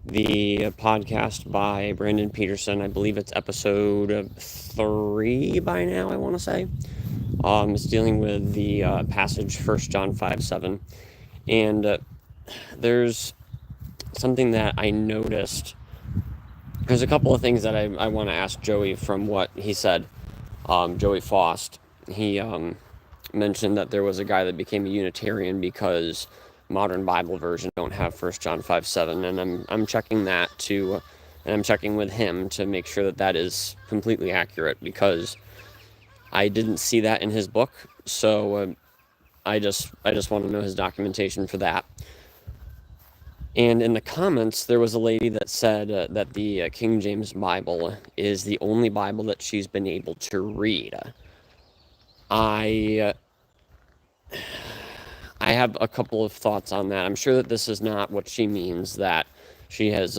the podcast by Brandon Peterson. I believe it's episode 3 by now, I want to say. It's dealing with the passage 1 John 5:7. And there's something that I noticed. There's a couple of things that I want to ask Joey from what he said. Joey Faust. He mentioned that there was a guy that became a Unitarian because modern Bible version don't have 1 John 5:7, and I'm checking that to, and I'm checking with him to make sure that that is completely accurate, because I didn't see that in his book. So I just want to know his documentation for that. And in the comments, there was a lady that said that the King James Bible is the only Bible that she's been able to read. I have a couple of thoughts on that. I'm sure that this is not what she means, that she has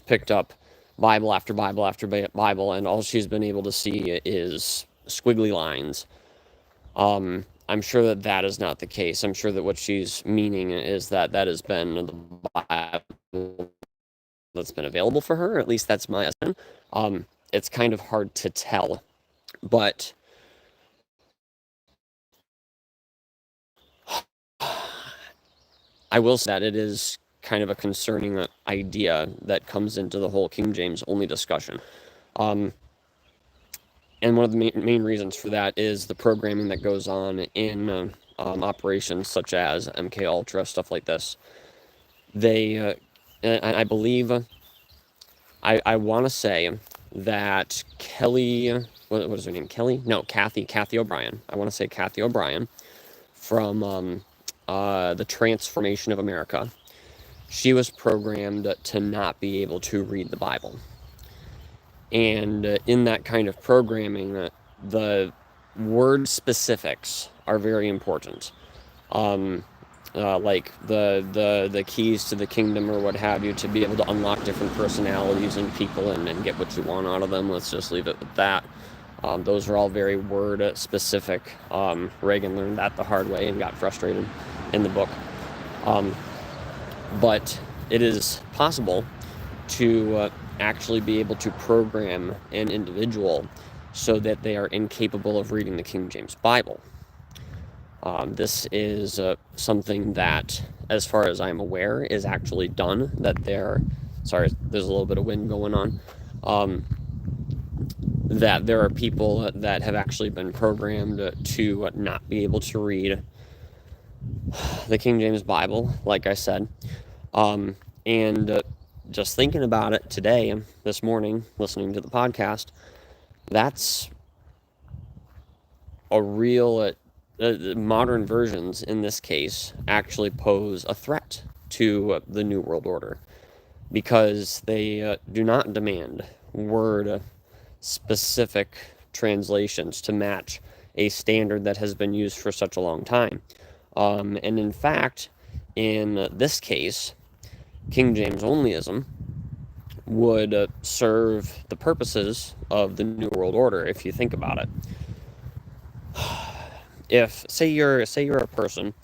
picked up Bible after Bible after Bible, and all she's been able to see is squiggly lines. I'm sure that that is not the case. I'm sure that what she's meaning is that that has been the Bible that's been available for her. At least that's my estimate. It's kind of hard to tell, but I will say that it is kind of a concerning idea that comes into the whole King James only discussion. And one of the main reasons for that is the programming that goes on in operations such as MK Ultra, stuff like this. They, I believe, I want to say that Kelly, what is her name? Kelly? No, Cathy O'Brien. I want to say Cathy O'Brien from the Trance-formation of America. She was programmed to not be able to read the Bible. And in that kind of programming, the word specifics are very important. Like the keys to the kingdom or what have you, to be able to unlock different personalities and people and get what you want out of them. Let's just leave it with that. Those are all very word specific. Reagan learned that the hard way and got frustrated in the book. But it is possible to actually be able to program an individual so that they are incapable of reading the King James Bible. This is something that, as far as I'm aware, is actually done. That sorry, there's a little bit of wind going on. That there are people that have actually been programmed to not be able to read the King James Bible, like I said. And just thinking about it today, this morning, listening to the podcast, that's a real, modern versions in this case actually pose a threat to the New World Order, because they do not demand word-specific translations to match a standard that has been used for such a long time. And in fact, in this case, King James-onlyism would serve the purposes of the New World Order, if you think about it. If, say you're a person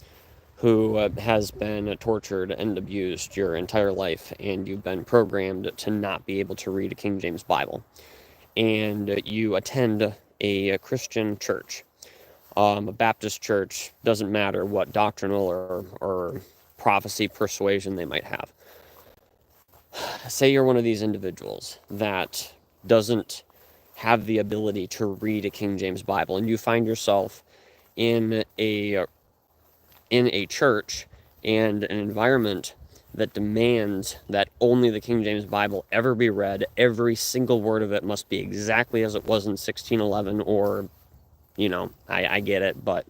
who has been tortured and abused your entire life, and you've been programmed to not be able to read a King James Bible, and you attend a Christian church, a Baptist church, doesn't matter what doctrinal or prophecy persuasion they might have. Say you're one of these individuals that doesn't have the ability to read a King James Bible, and you find yourself in a church and an environment that demands that only the King James Bible ever be read. Every single word of it must be exactly as it was in 1611, or, I get it, but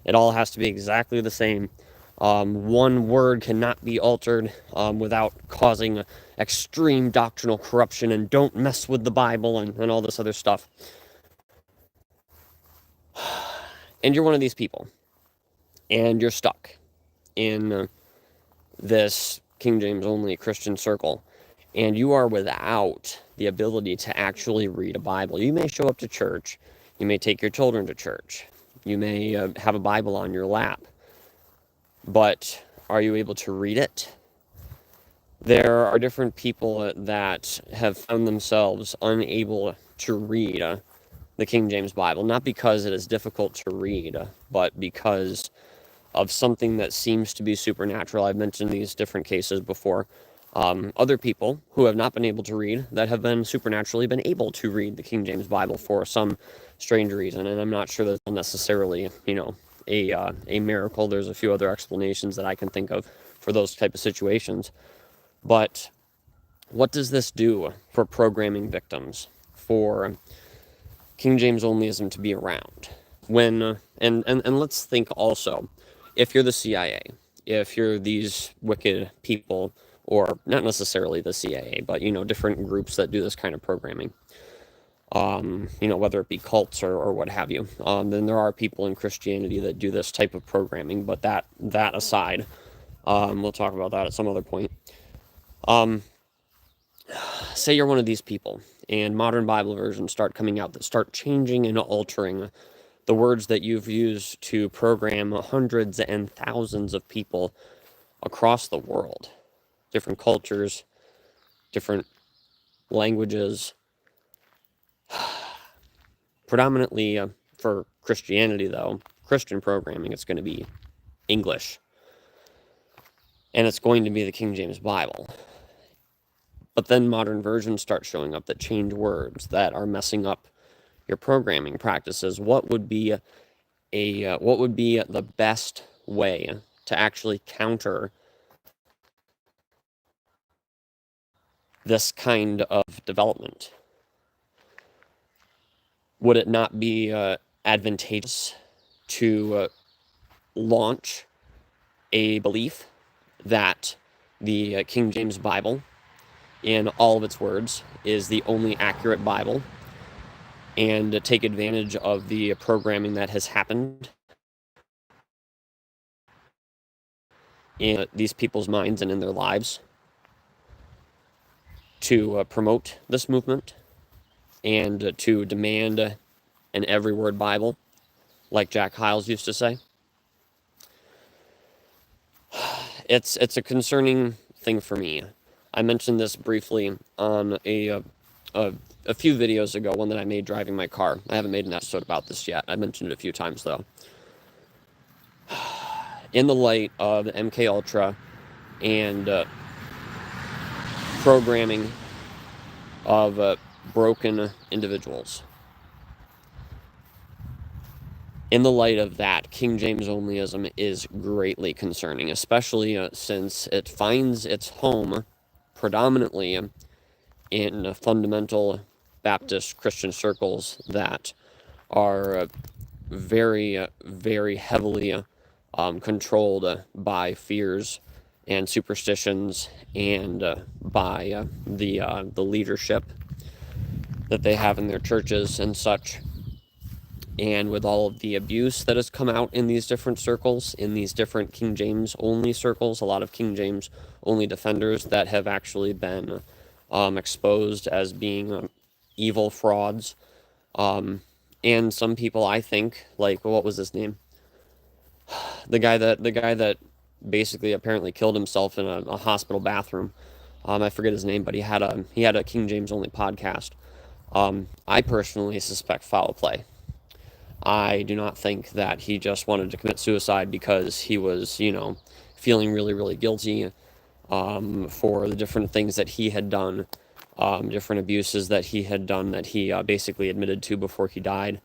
it all has to be exactly the same. One word cannot be altered without causing extreme doctrinal corruption, and don't mess with the Bible, and all this other stuff. And you're one of these people, and you're stuck in this King James only Christian circle, and you are without the ability to actually read a Bible. You may show up to church, you may take your children to church, you may have a Bible on your lap, but are you able to read it? There are different people that have found themselves unable to read the King James Bible, not because it is difficult to read, but because of something that seems to be supernatural. I've mentioned these different cases before. Other people who have not been able to read that have been supernaturally been able to read the King James Bible for some strange reason, and I'm not sure that's necessarily, a miracle. There's a few other explanations that I can think of for those type of situations. But what does this do for programming victims, for King James onlyism to be around? When and let's think also, if you're the CIA, if you're these wicked people, or not necessarily the CIA, but different groups that do this kind of programming, whether it be cults or what have you, then there are people in Christianity that do this type of programming. But that aside, we'll talk about that at some other point. Say you're one of these people, and modern Bible versions start coming out that start changing and altering the words that you've used to program hundreds and thousands of people across the world. Different cultures, different languages. Predominantly for Christianity, though, Christian programming, it's going to be English. And it's going to be the King James Bible. But then modern versions start showing up that change words, that are messing up your programming practices. What would be the best way to actually counter this kind of development? Would it not be advantageous to launch a belief that the King James Bible, in all of its words, is the only accurate Bible, and take advantage of the programming that has happened in these people's minds and in their lives to promote this movement and to demand an every word Bible, like Jack Hyles used to say? It's a concerning thing for me. I mentioned this briefly on a few videos ago, one that I made driving my car. I haven't made an episode about this yet. I mentioned it a few times, though. In the light of MK Ultra and programming of broken individuals, in the light of that, King James onlyism is greatly concerning, especially since it finds its home predominantly in fundamental Baptist Christian circles that are very, very heavily controlled by fears and superstitions, and by the leadership that they have in their churches and such. And with all of the abuse that has come out in these different circles, in these different King James only circles, a lot of King James only defenders that have actually been exposed as being evil frauds. And some people, I think, like, what was his name? The guy that basically apparently killed himself in a hospital bathroom. I forget his name, but he had a King James only podcast. I personally suspect foul play. I do not think that he just wanted to commit suicide because he was, feeling really, really guilty for the different things that he had done, different abuses that he had done that he basically admitted to before he died.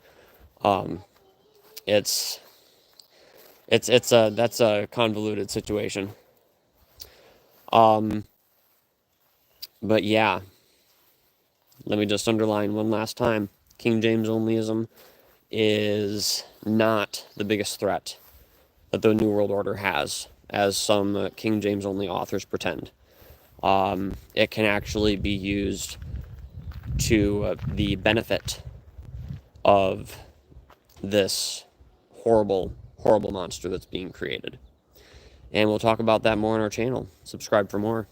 That's a convoluted situation. But yeah, let me just underline one last time: King James onlyism is not the biggest threat that the New World Order has, as some King James only authors pretend. It can actually be used to the benefit of this horrible, horrible monster that's being created. And we'll talk about that more on our channel. Subscribe for more.